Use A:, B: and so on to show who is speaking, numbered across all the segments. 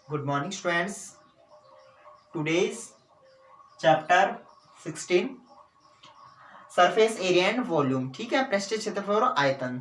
A: Good morning, students. Today's chapter 16 surface area and volume. ठीक है, पृष्ठीय क्षेत्रफल और आयतन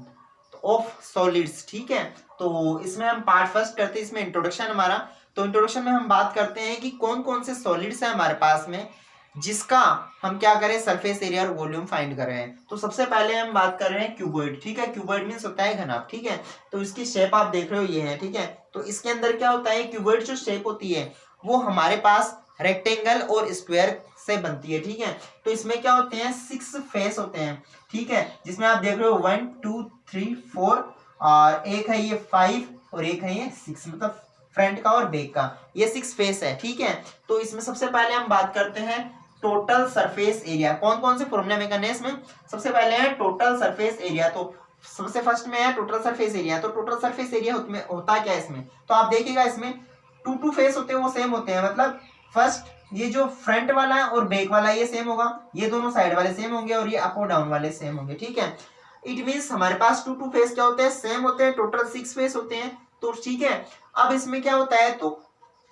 A: ऑफ सॉलिड्स। ठीक है, तो इसमें हम पार्ट फर्स्ट करते हैं। इसमें इंट्रोडक्शन हमारा, तो इंट्रोडक्शन में हम बात करते हैं कि कौन कौन से सॉलिड्स हैं हमारे पास में जिसका हम क्या करें, सरफेस एरिया और वॉल्यूम फाइंड कर रहे हैं। तो सबसे पहले हम बात कर रहे हैं क्यूबॉइड। ठीक है, क्यूबॉइड मींस होता है घनाभ। ठीक है, तो इसकी शेप आप देख रहे हो ये है। ठीक है, तो इसके अंदर क्या होता है, क्यूबॉइड जो शेप होती है वो हमारे पास रेक्टेंगल और स्क्वायर से बनती है। ठीक है, तो इसमें क्या होते हैं, 6 फेस होते हैं। ठीक है, जिसमें आप देख रहे हो 1 2 3 4 और एक है ये 5 और एक है ये 6, मतलब फ्रंट का और बैक का, ये 6 फेस है। ठीक है, तो इसमें सबसे पहले हम बात करते हैं टोटल सरफेस एरिया। कौन कौन से फॉर्मूला में करने हैं इसमें, सबसे पहले है टोटल सरफेस एरिया। तो सबसे फर्स्ट में है टोटल सरफेस एरिया। तो टोटल सरफेस एरिया होता क्या है इसमें, तो आप देखिएगा इसमें 2 फेस होते हैं, वो सेम होते हैं। मतलब फर्स्ट ये जो फ्रंट वाला है और बैक वाला ये सेम होगा, ये दोनों साइड वाले सेम होंगे और ये अप और डाउन वाले सेम होंगे। ठीक है, इट मींस हमारे पास 2 फेस क्या होते हैं, सेम होते हैं। टोटल 6 फेस होते हैं। तो ठीक है, अब इसमें क्या होता है, तो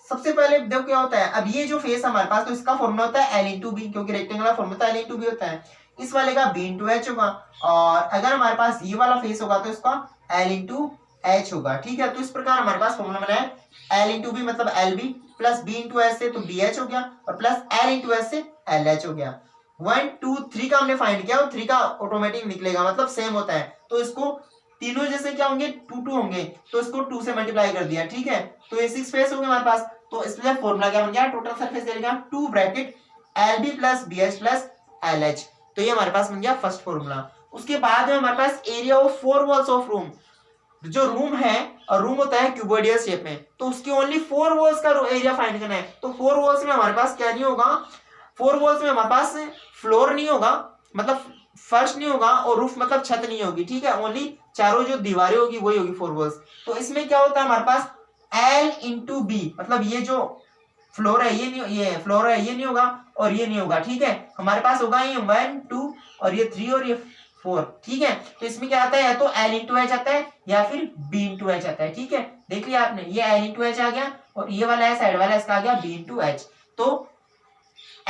A: सबसे पहले देखो क्या होता है। अब ये जो फेस हमारे पास, तो इसका फॉर्मूला होता है L इंटू बी, क्योंकि rectangular formula L into B होता है। इस वाले का B इंटू एच होगा, और अगर हमारे पास ये वाला फेस होगा तो इसका L इंटू एच होगा। ठीक है, तो इस प्रकार हमारे पास फॉर्मूला बना है L इंटू बी मतलब L B, plus B into H से तो बी एच हो गया, और प्लस L इंटू एच से एल एच हो गया। 1 2 3 का हमने फाइंड किया और 3 का ऑटोमेटिक निकलेगा, मतलब सेम होता है। तो इसको तीनों जैसे क्या होंगे, 2 2 होंगे, तो इसको 2 से मल्टीप्लाई कर दिया। ठीक है, तो ये 6 फेस होंगे हमारे पास। तो इसलिए फॉर्मूला क्या बन गया, total surface area 2 bracket LB plus BH plus LH। तो ये हमारे पास बन गया फर्स्ट फॉर्मूला। उसके बाद में हमारे पास area of 4 walls of room. जो रूम है, और रूम होता है क्यूबॉइडियल शेप में, तो उसकी ओनली 4 वॉल्स का एरिया फाइंड करना है। तो 4 वॉल्स में हमारे पास क्या नहीं होगा, 4 वॉल्स में हमारे पास फ्लोर नहीं होगा, मतलब फर्श नहीं होगा, और रूफ मतलब छत नहीं होगी। ठीक है, ओनली चारों जो दीवारें होगी वही होगी 4 वॉल्स। तो इसमें क्या होता है हमारे पास L इंटू बी, मतलब ये जो फ्लोर है ये नहीं, ये फ्लोर है ये नहीं होगा और ये नहीं होगा। ठीक है, हमारे पास होगा ये 1 2 और ये 3 और ये 4। ठीक है, तो इसमें क्या आता है, या तो L इंटू एच आता है या फिर B इंटू एच आता है। ठीक है, देख लिया आपने, ये L इंटू एच आ गया और ये वाला है साइड वाला, इसका आ गया B इंटू एच। तो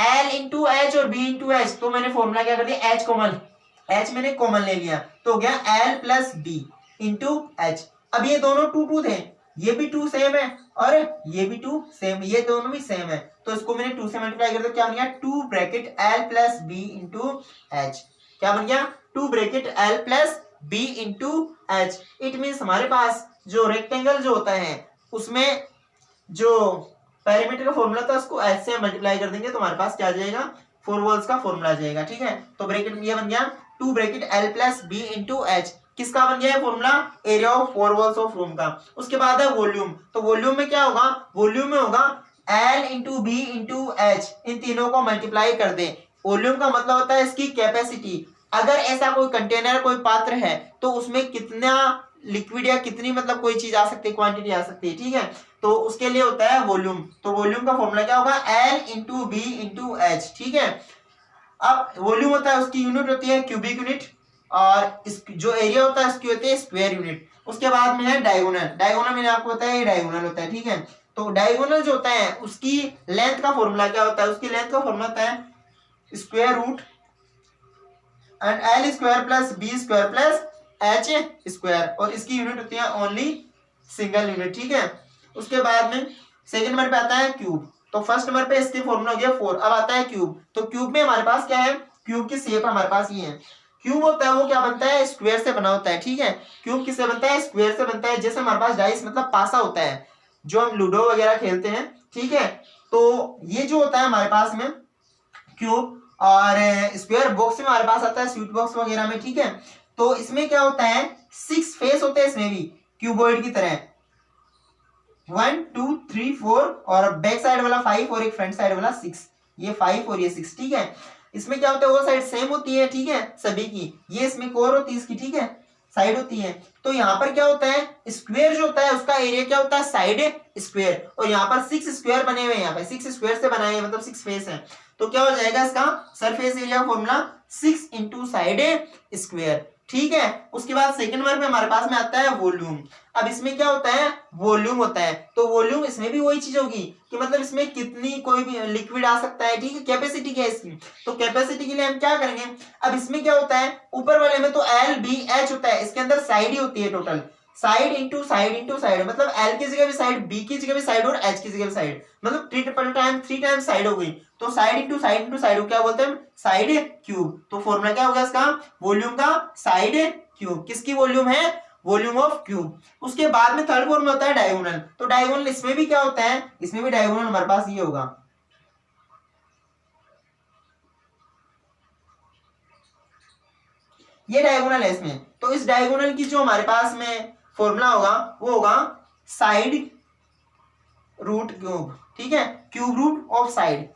A: L इंटू एच और B इंटू एच, तो मैंने फॉर्मूला क्या कर दिया, H कॉमन, H मैंने कॉमन ले लिया, तो हो गया L plus B into H. अब ये दोनों 2 2 थे, ये भी 2 सेम है और ये भी 2 सेम, ये दोनों भी सेम है, तो इसको मैंने 2 से मल्टीप्लाई कर दिया। क्या बन गया, 2 bracket L plus B into H. क्या बन गया, 2 bracket L plus B into H. It means हमारे पास जो रेक्टेंगल जो होता है उसमें जो पेरीमीटर का फॉर्मूला था उसको एच से मल्टीप्लाई कर देंगे, तो हमारे पास क्या आ जाएगा, 4 वॉल्स का फॉर्मूला आ जाएगा। ठीक है, तो ब्रैकेट में ये बन गया 2 bracket L plus B into H. किसका बन गया है formula, area of 4 walls of room का। उसके बाद है वॉल्यूम। तो वॉल्यूम में क्या होगा, वॉल्यूम में होगा L into B into H, इन तीनों को मल्टीप्लाई कर दे। वॉल्यूम का मतलब होता है इसकी कैपेसिटी। अगर ऐसा कोई कंटेनर, कोई पात्र है, तो उसमें कितना लिक्विड या कितनी मतलब कोई चीज आ सकती है, क्वांटिटी आ सकती है। ठीक है, तो उसके लिए होता है वॉल्यूम। तो वॉल्यूम का फॉर्मूला क्या होगा, L into B into H. ठीक है, अब वॉल्यूम होता है उसकी यूनिट होती है क्यूबिक यूनिट, और इस जो एरिया होता है उसकी होती है स्क्वायर यूनिट। उसके बाद में है डायगोनल। डायगोनल मैंने आपको बताया ये डायगोनल होता है। ठीक है, तो डायगोनल जो होता है उसकी लेंथ का फॉर्मूला क्या होता है, उसकी लेंथ का फॉर्मूला होता है square root and L square plus B square plus H square, और इसकी यूनिट होती है ओनली सिंगल यूनिट। ठीक है, उसके बाद में सेकंड नंबर पे आता है क्यूब। तो फर्स्ट नंबर पे इसके फॉर्मूला हो गया 4। अब आता है क्यूब। तो क्यूब में हमारे पास क्या है, क्यूब की शेप हमारे पास ये है। क्यूब होता है वो क्या बनता है, स्क्वायर से बना होता है। ठीक है, क्यूब किससे बनता है, स्क्वायर से बनता है। जैसे हमारे पास डाइस मतलब पासा होता है जो हम लूडो वगैरह खेलते हैं। ठीक है, तो ये जो होता है हमारे पास में क्यूब, और स्क्वायर बॉक्स में हमारे पास आता है स्वीट बॉक्स वगैरह में। ठीक है, तो इसमें क्या होता है, 6 फेस होते हैं इसमें भी क्यूबॉइड की तरह, 1 2 3 4, और बैक साइड वाला 5 और एक फ्रंट साइड वाला 6, ये 5 और ये 6। ठीक है, इसमें क्या होता है, वो साइड सेम होती है। ठीक है, सभी की, ये इसमें कोर होती है इसकी। ठीक है, साइड होती है। तो यहाँ पर क्या होता है, स्क्वायर जो होता है उसका एरिया क्या होता है, साइड स्क्वायर, और यहाँ पर 6 स्क्वायर बने हुए हैं, यहाँ पे 6 स्क्वायर से बनाए हैं, मतलब 6 फेस है। तो क्या हो जाएगा इसका surface area formula 6 into side square. ठीक है। उसके बाद सेकंड नंबर पे हमारे पास में आता है वॉल्यूम। अब इसमें क्या होता है, वॉल्यूम होता है, तो वॉल्यूम इसमें भी वही चीज होगी कि मतलब इसमें कितनी कोई भी लिक्विड आ सकता है, ठीक है, कैपेसिटी क्या है इसकी, तो कैपेसिटी के लिए हम क्या करेंगे, अब इसमें क्या होता है, ऊपर वाले में तो LBH होता है, इसके अंदर साइड ही होती है टोटल, साइड इंटू साइड, मतलब L की जगह भी साइड, B की जगह भी साइड और H की जगह भी साइड, मतलब थ्री टाइम साइड हो गई, तो साइड इंटू साइड क्या बोलते हैं, साइड क्यूब। तो फॉर्मूला क्या होगा इसका, वॉल्यूम का साइड क्यूब। किसकी वॉल्यूम है, वॉल्यूम ऑफ क्यूब। उसके बाद में थर्ड फॉर्मूला होता है डायगोनल। तो डायगोनल इसमें भी क्या होता है, इसमें भी डायगोनल हमारे पास ये होगा, ये डायगोनल है इसमें। तो इस डायगोनल की जो हमारे पास में फॉर्मूला होगा वो होगा साइड रूट क्यूब, ठीक है, cube root of side,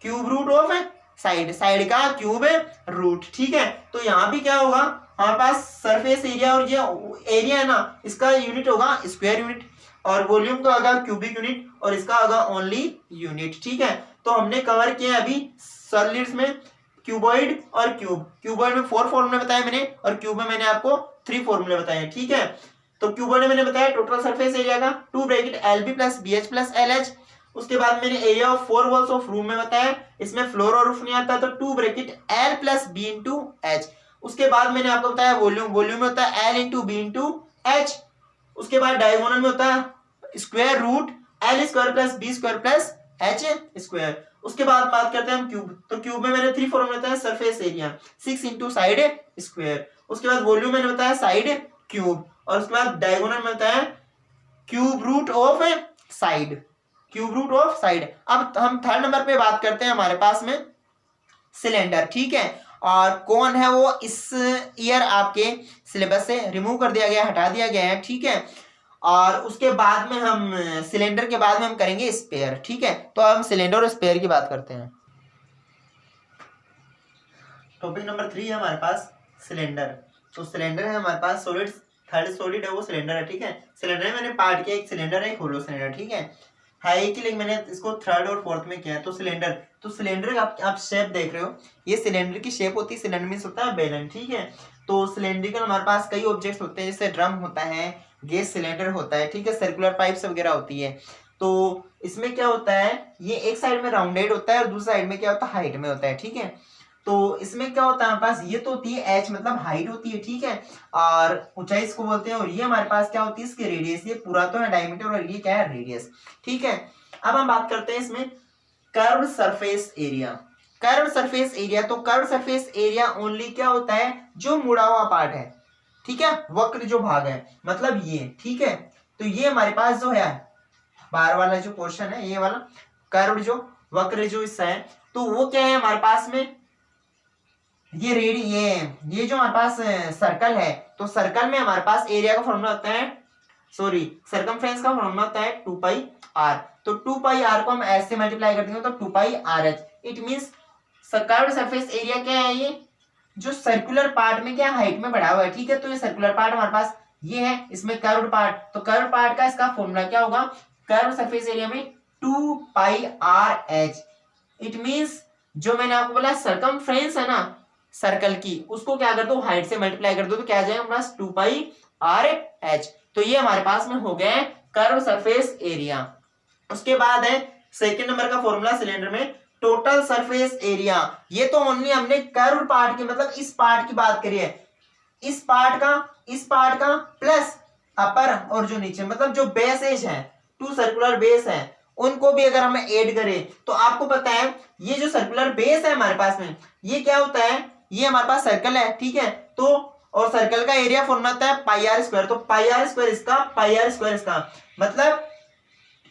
A: cube root of side, side का क्यूब रूट, ठीक है। तो यहाँ भी क्या होगा, हमारे पास सरफेस एरिया और ये एरिया है ना, इसका यूनिट होगा स्क्वायर यूनिट, और वॉल्यूम का होगा क्यूबिक यूनिट, और इसका होगा ओनली यूनिट, ठीक है। तो हमने कवर किया अभी सॉलिड्स में क्यूबॉइड और क्यूब। क्यूबॉइड में 4 फॉर्मूले बताए मैंने, और क्यूब में मैंने आपको 3 फॉर्मूले बताए, ठीक है। तो क्यूबॉइड में मैंने बताया टोटल सरफेस एरिया का 2 bracket LB plus BH plus LH। उसके बाद मैंने area of 4 walls of room में बताया, इसमें फ्लोर और रूफ नहीं आता, तो 2 bracket L plus B into H। उसके बाद मैंने आपको बताया वॉल्यूम, वॉल्यूम में होता है L into B into H। उसके बाद डायगोनल में होता है square root L square plus B square plus H square. उसके बाद बात करते हैं हम क्यूब। तो क्यूब में मैंने 3 फॉर्मूले बताया, surface area 6 into side square. उसके बाद वॉल्यूम मैंने बताया साइड क्यूब, और उसके बाद डायगोनल में बताया cube root of side, cube root of side. अब हम थर्ड नंबर पे बात करते हैं हमारे पास में सिलेंडर, ठीक है। और कौन है वो इस ईयर आपके सिलेबस से रिमूव कर दिया गया, हटा दिया गया है, ठीक है। और उसके बाद में हम सिलेंडर के बाद में हम करेंगे स्पेयर, ठीक है। तो हम सिलेंडर और स्पेयर की बात करते हैं। टॉपिक नंबर 3 है हमारे पास सिलेंडर। तो सिलेंडर है हमारे पास सॉलिड, थर्ड सॉलिड है वो सिलेंडर है, ठीक है। सिलेंडर में मैंने पार्ट किया, एक सिलेंडर है, एक होलो सिलेंडर, ठीक है। हाई के लिए मैंने इसको थर्ड और फोर्थ में किया है। तो सिलेंडर आप शेप देख रहे हो, ये सिलेंडर की शेप होती है, सिलेंडर मींस होता है बेलन, ठीक है। तो सिलेंड्रिकल हमारे पास कई ऑब्जेक्ट्स होते हैं, जैसे ड्रम होता है, गैस सिलेंडर होता है, ठीक है, सर्कुलर पाइप्स वगैरह होती है। तो इसमें क्या होता है, ये एक साइड में राउंडेड होता है और दूसरी साइड में क्या होता है, हाइट में होता है, ठीक है। तो इसमें क्या होता है हमारे पास, ये तो होती है h मतलब हाइट होती है, ठीक है, और ऊंचाई इसको बोलते हैं। और ये हमारे पास क्या होती है, इसकी रेडियस, ये पूरा तो है डायमीटर और ये क्या है रेडियस, ठीक है। अब हम बात करते हैं इसमें curved surface area. Curved surface area, तो कर्व्ड सरफेस एरिया ओनली क्या होता है, जो मुड़ा हुआ पार्ट है, ठीक है, वक्र जो भाग है, मतलब ये, ठीक है। तो ये हमारे पास जो है बाहर वाला जो पोर्शन है, ये वाला कर्व्ड जो वक्र जो हिस्सा है, तो वो क्या है हमारे पास में, ये ये जो हमारे पास सर्कल है, तो सर्कल में हमारे पास एरिया का फॉर्मूला होता है, सर्कमफ्रेंस का फॉर्मूला होता है 2 पाई r। तो 2 पाई r को हम s से मल्टीप्लाई कर देंगे तो 2 पाई RH। It means curved surface area क्या है, ये जो सर्कुलर पार्ट में क्या हाइट में बढ़ा हुआ है, ठीक है। तो ये सर्कुलर पार्ट हमारे पास ये है, इसमें कर्व्ड पार्ट, तो कर्व्ड पार्ट का इसका फॉर्मूला क्या होगा, कर्व्ड सरफेस एरिया में 2 पाई RH। इट मींस जो मैंने आपको बोला सर्कमफ्रेंस है ना सर्कल की, उसको क्या कर दो, हाइट से मल्टीप्लाई कर दो, तो क्या आ जाएगा हमारे पास 2 पाई RH। तो ये हमारे पास में हो गया कर्व सरफेस एरिया। उसके बाद है सेकंड नंबर का फॉर्मूला सिलेंडर में टोटल सरफेस एरिया। ये तो ओनली हमने कर्व पार्ट की, मतलब इस पार्ट की बात करी है, इस पार्ट का प्लस अपर और जो नीचे, मतलब जो बेस एज है, 2 सर्कुलर बेस है, उनको भी अगर हम ऐड करें तो आपको पता है ये जो सर्कुलर बेस है हमारे पास में, ये क्या होता है, ये हमारे पास सर्कल है, ठीक है। तो और सर्कल का एरिया फॉर्मूला होता है पाई r स्क्वायर। तो पाई r स्क्वायर इसका, पाई r स्क्वायर इसका, मतलब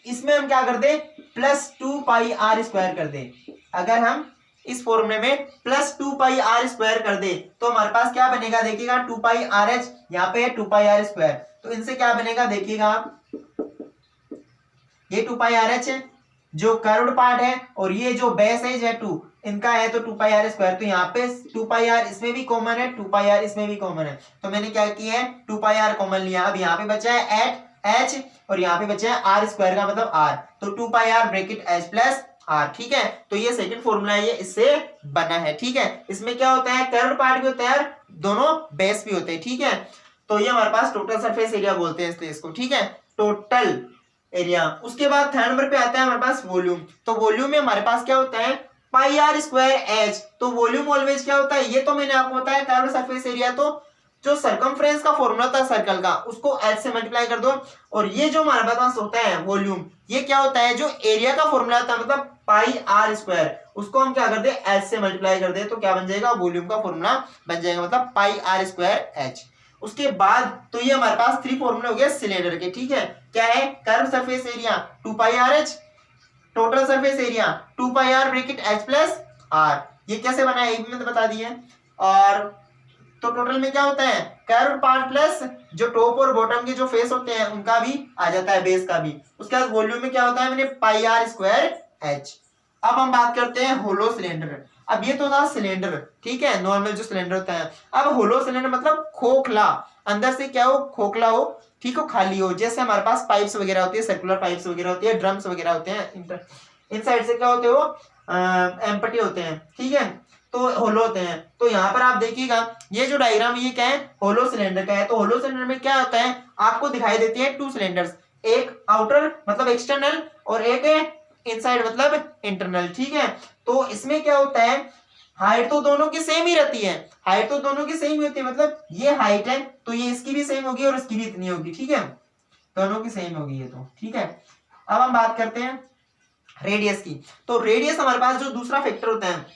A: इसमें हम क्या कर दे, प्लस 2 पाई r स्क्वायर कर दे। अगर हम इस फॉर्मूले में प्लस 2 पाई r स्क्वायर कर दे तो हमारे पास क्या बनेगा, देखिएगा 2 पाई RH, यहाँ पे है 2 पाई r स्क्वायर, तो इनसे क्या बनेगा देखिएगा आप, ये 2 पाई RH है जो कर्व्ड पार्ट है, और ये जो बेस एज है 2, इनका है तो 2 पाई r स्क्वायर। तो यहाँ पे 2 पाई r इसमें भी कॉमन है, 2 पाई r इसमें भी कॉमन है, तो मैंने क्या किया है 2 पाई r कॉमन लिया। अब यहाँ पे बचा है h और यहाँ पे बचा है r स्क्वायर का मतलब r, तो 2 pi r bracket h plus R. ठीक है, तो ये सेकंड फॉर्मूला है, ये इससे बना है। ठीक है, इसमें क्या होता है, कर्व्ड पार्ट भी होता है, दोनों बेस भी होते हैं। ठीक है, तो ये हमारे पास टोटल सरफेस एरिया बोलते हैं इसलिए इसको। ठीक है, टोटल एरिया। उसके बाद थर्ड नंबर पे आता है हमारे पास वॉल्यूम। तो वॉल्यूम में हमारे पास क्या होता है, पाई आर स्क्वायर एच। तो वॉल्यूम ऑलवेज क्या होता है, ये तो मैंने आपको बताया कर्व्ड सरफेस एरिया, तो जो सर्कमफ्रेंस का फॉर्मूला था सर्कल का, उसको एच से मल्टीप्लाई कर दो। और ये जो हमारे पास होता है वॉल्यूम, ये क्या होता है, जो एरिया का फॉर्मूला था मतलब पाई आर स्क्वायर, उसको हम क्या कर दे, एच से मल्टीप्लाई कर दे, तो क्या बन जाएगा, वॉल्यूम का फॉर्मूला बन जाएगा, मतलब पाई आर स्क्वायर एच। उसके बाद तो ये हमारे पास थ्री फॉर्मूले हो गए सिलेंडर के। ठीक है, क्या है, curve surface area 2 pi R H, total surface area 2 pi R bracket H plus R. ये कैसे बना है, एक में तो बता दिए। और तो टोटल में क्या होता है, कर्व पार्ट प्लस जो टॉप और बॉटम के जो फेस होते हैं उनका भी आ जाता है, बेस का भी। उसके बाद वॉल्यूम में क्या होता है, मैंने पाई आर स्क्वायर एच। अब हम बात करते हैं होलो सिलेंडर। अब ये तो था सिलेंडर, ठीक है, नॉर्मल जो सिलेंडर होता है। अब होलो सिलेंडर मतलब खोखला, अंदर से क्या हो, खोखला हो, ठीक हो, खाली हो। जैसे हमारे पास पाइप्स वगैरह होती है, सर्कुलर पाइप्स वगैरह होती है, ड्रम्स वगैरह होते हैं, इन साइड से क्या होते हो, एम्प्टी होते हैं। ठीक है, तो होलो होते हैं। तो यहाँ पर आप देखिएगा ये जो डायग्राम, ये क्या है, होलो सिलेंडर का है। तो होलो सिलेंडर में क्या होता है, आपको दिखाई देती है टू सिलेंडर्स, एक आउटर मतलब एक्सटर्नल और एक इनसाइड मतलब इंटरनल। ठीक है, तो इसमें क्या होता है, हाइट तो दोनों की सेम ही रहती है, हाइट तो दोनों की सेम ही होती है, मतलब ये हाइट है तो ये इसकी भी सेम होगी और इसकी भी इतनी होगी। ठीक है, दोनों की सेम होगी ये तो। ठीक है, अब हम बात करते हैं रेडियस की। तो रेडियस हमारे पास जो दूसरा फैक्टर होता है,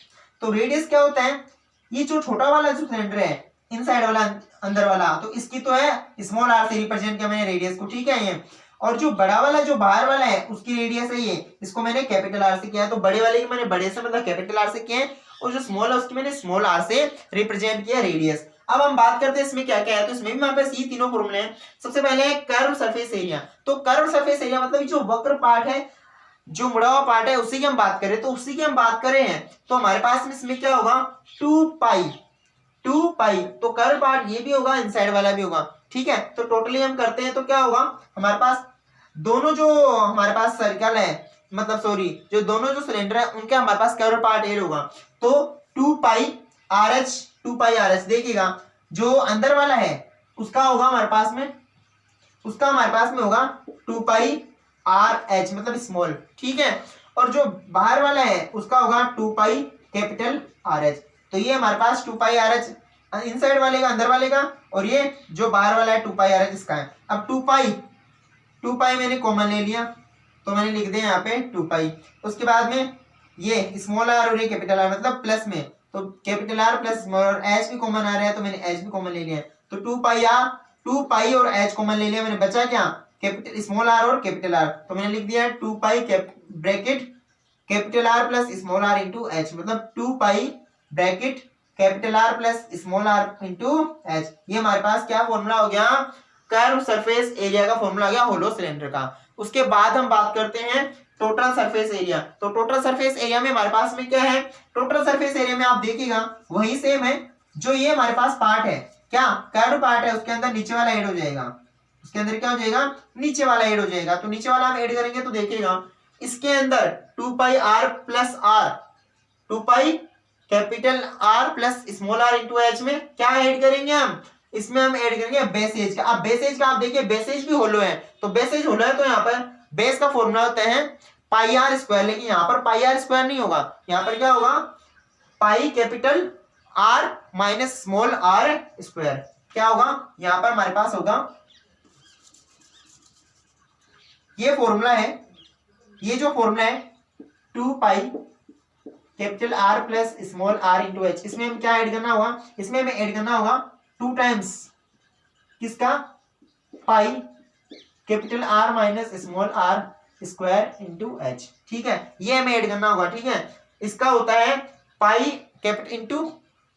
A: तो रेडियस क्या होता है, ये जो छोटा वाला जो सिलेंडर है, इनसाइड वाला अंदर वाला, तो इसकी तो है स्मॉल आर से रिप्रेजेंट किया मैंने रेडियस को। ठीक है, ये और जो बड़ा वाला जो बाहर वाला है उसकी रेडियस है ये, इसको मैंने कैपिटल आर से किया है। तो बड़े वाले की मैंने बड़े से मतलब कैपिटल आर से किया है, और जो स्मॉल है उसकी मैंने स्मॉल आर से रिप्रेजेंट किया रेडियस। अब हम बात करते हैं इसमें क्या क्या है, तो इसमें भी हमारे पास ये तीनों फॉर्मूले हैं। सबसे पहले है कर्व सरफेस एरिया। तो कर्व सरफेस एरिया मतलब जो वक्र पार्ट है, जो मुड़ा हुआ पार्ट है, उसी की हम बात करें, तो उसी की हम बात करें हैं, तो हमारे पास में इसमें क्या होगा, 2 पाई। तो कर्व पार्ट ये भी होगा, इनसाइड वाला भी होगा। ठीक है, तो टोटली हम करते हैं तो क्या होगा, हमारे पास दोनों जो हमारे पास सर्कल है, मतलब सॉरी, जो दोनों जो सिलेंडर है उनके हमारे पास कर्व पार्ट एल होगा। तो 2 पाई आर एच, देखिएगा जो अंदर वाला है उसका होगा हमारे पास में, होगा 2 पाई आर एच मतलब स्मॉल। ठीक है, और जो बाहर वाला है उसका होगा 2 पाई कैपिटल आर एच। तो ये हमारे पास 2 पाई आर एच इनसाइड वाले का, अंदर वाले का, और ये जो बाहर वाला है 2 पाई आर एच इसका है। अब 2 पाई मैंने कॉमन ले लिया, तो मैंने लिख दिया यहाँ पे 2 पाई। उसके बाद में ये स्मॉल आर और ये कैपिटल आर मतलब प्लस में, तो कैपिटल आर प्लस स्मॉल, और एच भी कॉमन आ रहा है तो मैंने एच भी कॉमन ले लिया। तो 2 पाई और एच कॉमन ले लिया मैंने, बचा क्या, कैपिटल स्मॉल आर और कैपिटल आर, तो मैंने लिख दिया 2 pi bracket capital R plus small R into H, मतलब 2 pi bracket capital R plus small R into H. ये हमारे पास क्या फॉर्मूला हो गया, कर्व सरफेस एरिया का फॉर्मूला हो गया होलो सिलेंडर का। उसके बाद हम बात करते हैं टोटल सरफेस एरिया। तो टोटल सरफेस एरिया में हमारे पास में क्या है, टोटल सरफेस एरिया में आप देखिएगा वही सेम है, जो ये हमारे पास पार्ट है, क्या कर्व पार्ट है, उसके अंदर नीचे वाला ऐड हो जाएगा, उसके अंदर क्या हो जाएगा, नीचे वाला ऐड हो जाएगा। तो नीचे वाला हम ऐड करेंगे तो देखिएगा इसके अंदर 2 pi R plus R, 2 pi capital R plus small R into H में क्या ऐड करेंगे हम, इसमें हम ऐड करेंगे बेस एज का। अब बेस एज का आप देखिए, बेस एज भी होलो है, तो बेस एज होलो है तो यहाँ पर बेस का फॉर्मूला होता है पाई आर स्क्वायर, लेकिन यहाँ पर पाई आर स्क्वायर नहीं होगा, यहाँ पर क्या होगा, pi capital R minus small R square. क्या होगा, यहाँ पर हमारे पास होगा ये फॉर्मूला है, ये जो फॉर्मूला है 2 pi capital R plus small R into H, इसमें हम क्या ऐड करना होगा, इसमें हमें ऐड करना होगा 2 टाइम्स किसका, pi capital R minus small R square into H. ठीक है, ये हमें ऐड करना होगा। ठीक है, इसका होता है pi capital into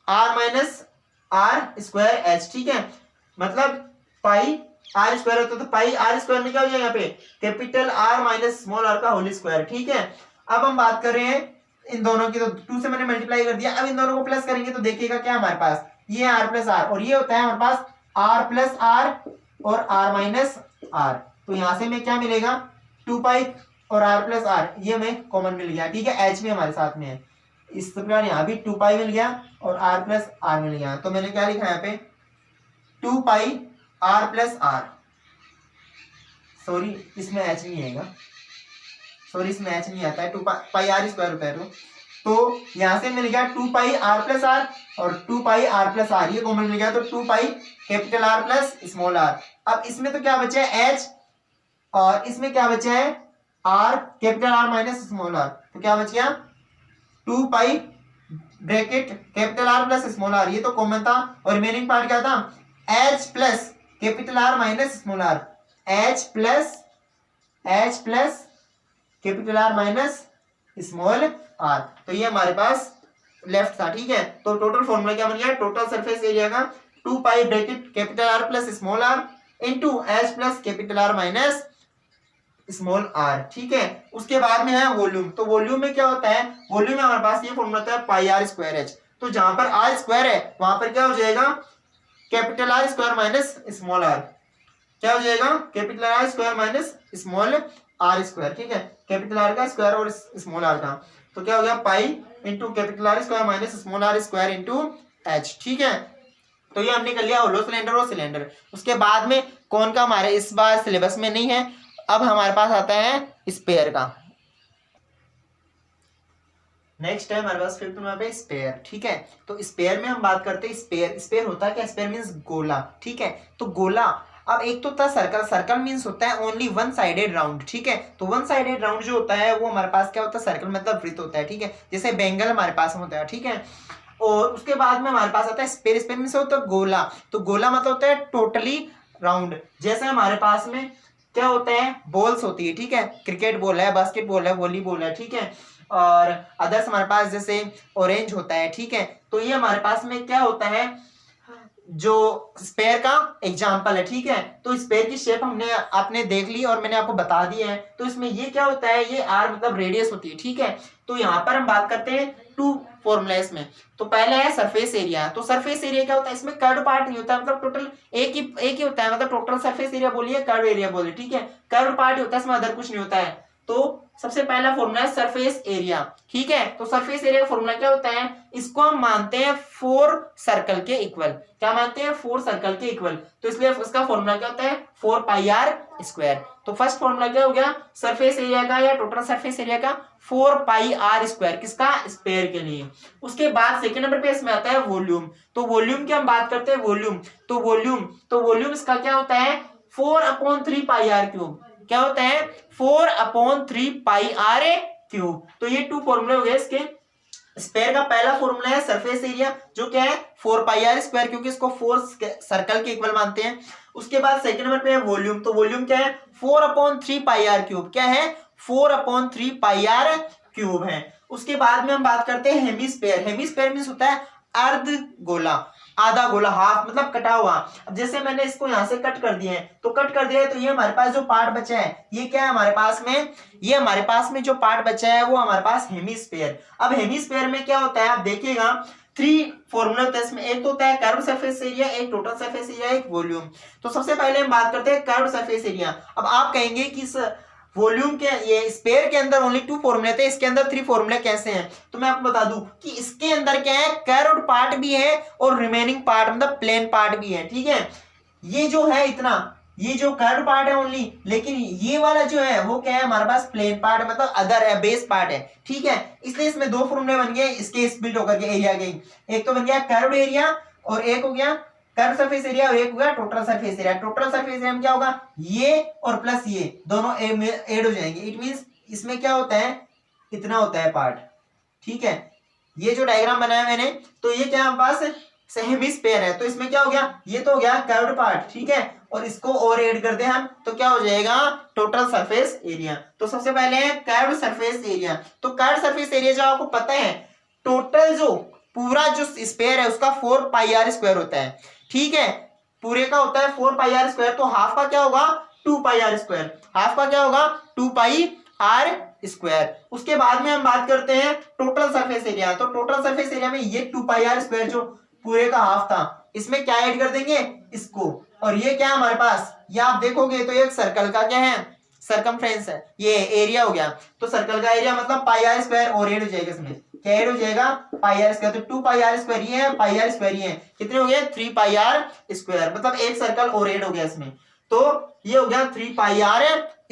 A: R minus R square H. ठीक है, मतलब पाई आर स्क्वायर होता है तो पाई आर स्क्वायर में क्या हो जाएगा, यहाँ पे capital R minus small R का होल स्क्वायर। ठीक है, अब हम बात कर रहे हैं इन दोनों की, तो 2 से मैंने मल्टीप्लाई कर दिया। अब इन दोनों को प्लस करेंगे तो देखिएगा क्या हमारे पास, ये आर प्लस आर, और ये होता है हमारे पास आर प्लस आर और आर माइनस आर। तो यहां से में क्या मिलेगा, 2 पाई और r प्लस आर ये हमें कॉमन मिल गया, ठीक है, h भी हमारे साथ में है, इस प्रकार यहाँ भी 2 पाई मिल गया और r प्लस आर मिल गया। तो मैंने क्या लिखा यहाँ पे 2 pi r plus are, sorry इसमें h नहीं आएगा, सॉरी इसमें h नहीं आता है, 2 पाई r स्क्वायर होता है। तो यहाँ से मिल गया 2 पाई r प्लस आर और 2 पाई r प्लस आर ये कॉमन मिल गया, तो 2 pi capital R plus small r। अब इसमें तो क्या बचा है h और इसमें क्या बचा है r capital R minus small r, तो क्या बच गया 2 pi bracket capital R plus small r, ये तो कॉमन था, और रिमेनिंग पार्ट क्या था h plus capital R minus small r, h plus capital R minus small r। तो ये हमारे पास लेफ्ट था, ठीक है। तो टोटल फॉर्मूला क्या बन गया, टोटल सरफेस एरिया का 2 pi bracket capital R plus small r into h plus capital R minus small r, ठीक है। उसके बाद में है वॉल्यूम। तो वॉल्यूम में क्या होता है, वॉल्यूम में हमारे पास ये फॉर्मूला होता है पाई r स्क्वायर h। तो जहां पर r स्क्वायर है वहां पर क्या हो जाएगा capital R square minus small r, क्या हो जाएगा capital R square minus small r square, ठीक है, कैपिटल R का स्क्वायर और स्मॉल r का, तो क्या हो गया पाई into capital R square minus small r square into h, ठीक है। तो ये हमने कर लिया होलो सिलेंडर और सिलेंडर। उसके बाद में कौन का हमारे इस बार सिलेबस में नहीं है, अब हमारे पास आता है स्पेयर का। नेक्स्ट है हमारे पास फिफ्थ नंबर पे स्पेयर, ठीक है। तो स्पेयर में हम बात करते हैं स्पेयर, स्पेयर होता है क्या, स्पेयर मींस गोला, ठीक है। तो गोला, अब एक तो होता है सर्कल, सर्कल मींस होता है ओनली वन साइडेड राउंड, ठीक है। तो वन साइडेड राउंड जो होता है वो हमारे पास क्या होता है सर्कल मतलब वृत्त होता है, ठीक है, जैसे बेंगल हमारे पास होता है, ठीक है। और उसके बाद में हमारे पास आता है स्पेयर, स्पेयर मींस होता है गोला। तो गोला मतलब होता है टोटली राउंड, जैसे हमारे पास में क्या होता है बॉल्स होती है, ठीक है, क्रिकेट बॉल है, बास्केटबॉल है, वॉलीबॉल है, ठीक है, और अदर्स हमारे पास जैसे ऑरेंज होता है, ठीक है। तो ये हमारे पास में क्या होता है जो स्पेयर का एग्जाम्पल है, ठीक है। तो स्पेयर की शेप हमने आपने देख ली और मैंने आपको बता दी है। तो इसमें ये क्या होता है, ये आर मतलब रेडियस होती है, ठीक है। तो यहाँ पर हम बात करते हैं टू फॉर्मूला इसमें। तो पहले है सरफेस एरिया। तो सरफेस एरिया क्या होता है, इसमें कर्व पार्ट नहीं होता, मतलब टोटल एक ही होता है, मतलब टोटल सरफेस एरिया बोलिए कर्व एरिया बोलिए, ठीक है, कर्व पार्ट होता है, इसमें अदर कुछ नहीं होता है। तो सबसे पहला फॉर्मूला है सरफेस एरिया, ठीक है। तो सरफेस एरिया का फॉर्मूला क्या होता है, इसको हम मानते हैं 4 सर्कल के इक्वल, क्या मानते हैं 4 सर्कल के इक्वल। तो इसलिए उसका फॉर्मूला क्या होता है 4 पाई आर स्क्वायर। तो फर्स्ट फॉर्मूला क्या हो गया सरफेस एरिया का या टोटल सरफेस एरिया का 4 पाई आर स्क्वायर, किसका स्पेयर के लिए। उसके बाद सेकंड नंबर पे इसमें आता है वॉल्यूम। तो वॉल्यूम की हम बात करते हैं वॉल्यूम। तो वॉल्यूम इसका क्या होता है 4/3 पाई आर क्यूब, क्या होता है 4/3 पाई आर क्यूब। तो ये 2 फॉर्मूले हो गए इसके। स्पेयर का पहला फॉर्मूला है सरफेस एरिया जो क्या है 4 पाई आर स्क्वायर, क्योंकि इसको 4 सर्कल के इक्वल मानते हैं। उसके बाद सेकंड नंबर पे है वॉल्यूम। तो वॉल्यूम क्या है 4/3 पाई आर क्यूब, क्या है 4/3 पाई आर क्यूब है। उसके बाद में हम बात करते हैं हेमिस्फेयर। हेमिस्फेयर मींस होता है अर्ध गोला, आधा गोला, हाफ मतलब कटा हुआ। अब जैसे मैंने इसको यहां से कट कर दिया है, तो कट कर दिया है, तो ये हमारे पास जो पार्ट बचा है ये क्या है हमारे पास में, ये हमारे पास में जो पार्ट बचा है वो हमारे पास हेमिस्फेयर। अब हेमिस्फेयर में क्या होता है आप देखिएगा 3 फॉर्मूला होता है इसमें, एक तो होता है कर्व सरफेस एरिया, एक टोटल सरफेस एरिया, एक वॉल्यूम। तो सबसे पहले हम बात करते हैं कर्व सरफेस एरिया। अब आप कहेंगे कि इस वॉल्यूम के ये स्पेयर के अंदर ओनली 2 फॉर्मूले थे, इसके अंदर 3 फॉर्मूले कैसे हैं। तो मैं आपको बता दूं कि इसके अंदर क्या है कर्व्ड पार्ट भी है और रिमेनिंग पार्ट मतलब प्लेन पार्ट भी है, ठीक है। ये जो है इतना, ये जो कर्व्ड पार्ट है ओनली, लेकिन ये वाला जो है वो क्या है हमारे पास प्लेन पार्ट मतलब अदर है, बेस पार्ट है, ठीक है। इसलिए इसमें 2 फॉर्मूले बन गए इसके स्प्लिट होकर के एरिया के, एक तो बन गया कर्व्ड एरिया और एक हो गया कर्व सरफेस एरिया और एक हो गया total surface area. Total surface area में क्या होगा ये और प्लस ये दोनों ऐड हो जाएंगे। इट मींस इसमें क्या होता है इतना होता है पार्ट, ठीक है। ये जो डायग्राम बनाया मैंने, तो ये क्या हमारे पास हेमिस्फेयर है, तो इसमें क्या हो गया ये तो हो गया कर्व्ड पार्ट, ठीक है, और इसको और ऐड कर दे हम तो क्या हो जाएगा टोटल सरफेस एरिया। तो सबसे पहले है कर्व्ड सरफेस एरिया। तो कर्व्ड सरफेस एरिया जो आपको पता है टोटल जो पूरा जो स्पेयर है उसका 4 पाई आर स्क्वायर होता है, ठीक है, पूरे का होता है 4 पाई आर स्क्वायर। तो हाफ का क्या होगा 2 पाई आर स्क्वायर, हाफ का क्या होगा 2 पाई आर स्क्वायर। उसके बाद में हम बात करते हैं टोटल सरफेस एरिया। तो टोटल सरफेस एरिया में ये 2 पाई आर स्क्वायर जो पूरे का हाफ था, इसमें क्या ऐड कर देंगे इसको, और ये क्या हमारे पास ये आप देखोगे तो एक सर्कल का क्या है सरकमफ्रेंस है, ये एरिया हो गया। तो सर्कल का एरिया मतलब पाई आर स्क्वायर, और एड हो जाएगा इसमें, क्या एड हो जाएगा, पाई आर स्क्वायर। तो 2 पाई आर स्क्वायर ये है, पाई आर स्क्वायर ये है, कितने हो गए 3 पाई आर स्क्वायर, मतलब एक सर्कल और एड हो गया इसमें। तो ये हो गया 3 पाई आर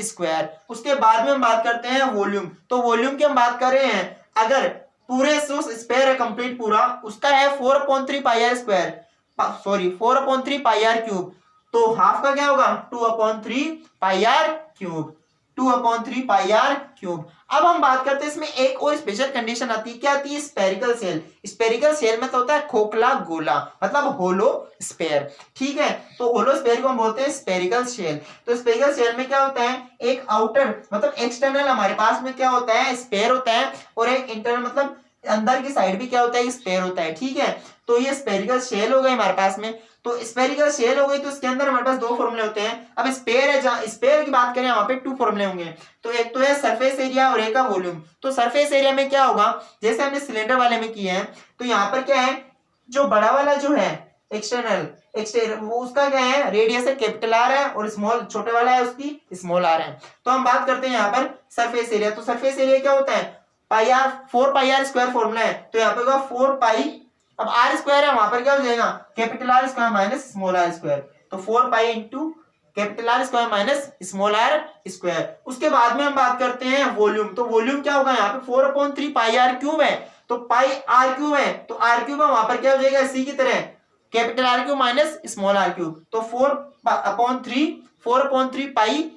A: स्क्वायर। उसके बाद में हम बात करते हैं वॉल्यूम। तो वॉल्यूम की हम बात कर रहे हैं, अगर पूरे स्क्वायर है कंप्लीट पूरा, उसका है 4/3 pi R square, sorry 4/3 pi R cube, तो हाफ का क्या होगा 2/3 pi R cube, 2/3 pi R cube. अब हम बात करते हैं इसमें एक और स्पेशल कंडीशन आती है, क्या आती है, स्पेरिकल शेल। स्पेरिकल शेल में तो होता है खोखला गोला, मतलब होलो स्पेयर, ठीक है। तो होलो स्पेयर को हम बोलते हैं स्पेरिकल शेल। तो स्पेरिकल शेल में क्या होता है, एक आउटर मतलब एक्सटर्नल हमारे पास में क्या होता है, स्पेयर होता है, और एक इंटरनल मतलब अंदर की साइड भी क्या होता है, स्पेयर होता है, ठीक है। तो ये स्पेरिकल शेल हो गई हमारे पास में। तो स्पेरिकल शेल हो गई, तो इसके अंदर हमारे पास दो फॉर्मूले होते हैं। अब स्पेयर है, जहां स्पेयर की बात करें वहां पे 2 फॉर्मूले होंगे। तो एक तो है सरफेस एरिया और एक का वॉल्यूम। तो सरफेस एरिया में क्या होगा, जैसे हमने सिलेंडर वाले में किए हैं, तो यहाँ पर क्या है, जो बड़ा वाला जो है एक्सटर्नल वो उसका क्या है, रेडियस है कैपिटल आर है, और स्मॉल छोटे वाला है उसकी स्मॉल आर है। तो हम बात करते हैं यहाँ पर सरफेस एरिया। तो सरफेस एरिया क्या होता है, pi R, 4 pi R square formula है, तो यहाँ पे होगा 4 पाई, अब आर स्क्वायर है वहां पर क्या हो जाएगा, capital R square minus small R square. तो 4 pi into capital R square minus small R square. उसके बाद में हम बात करते हैं वॉल्यूम। तो वॉल्यूम क्या होगा, यहाँ पे 4/3 पाई आर क्यूब है, तो पाई आर क्यूब है, तो आर क्यूब है वहां पर क्या हो जाएगा, सी की तरह capital R cube minus small R cube. तो 4/3 पाई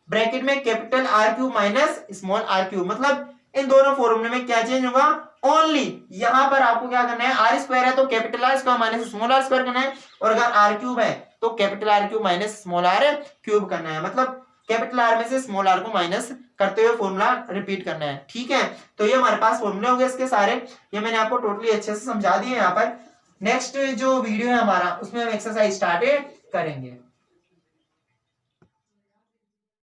A: ब्रैकेट में capital R cube minus small R cube, मतलब इन दोनों फॉर्मूले में क्या चेंज होगा, ओनली यहां पर आपको क्या करना है, आर स्क्वायर है तो capital R square minus small R square करना है, और अगर आर क्यूब है तो capital R cube minus small R cube करना है, मतलब कैपिटल आर में से स्मॉल आर को माइनस करते हुए फॉर्मूला रिपीट करना है, ठीक है। तो ये हमारे पास फॉर्मूले हो गए इसके सारे, ये मैंने आपको टोटली अच्छे से समझा दिए। यहाँ पर नेक्स्ट जो वीडियो है हमारा, उसमें हम एक्सरसाइज स्टार्ट करेंगे।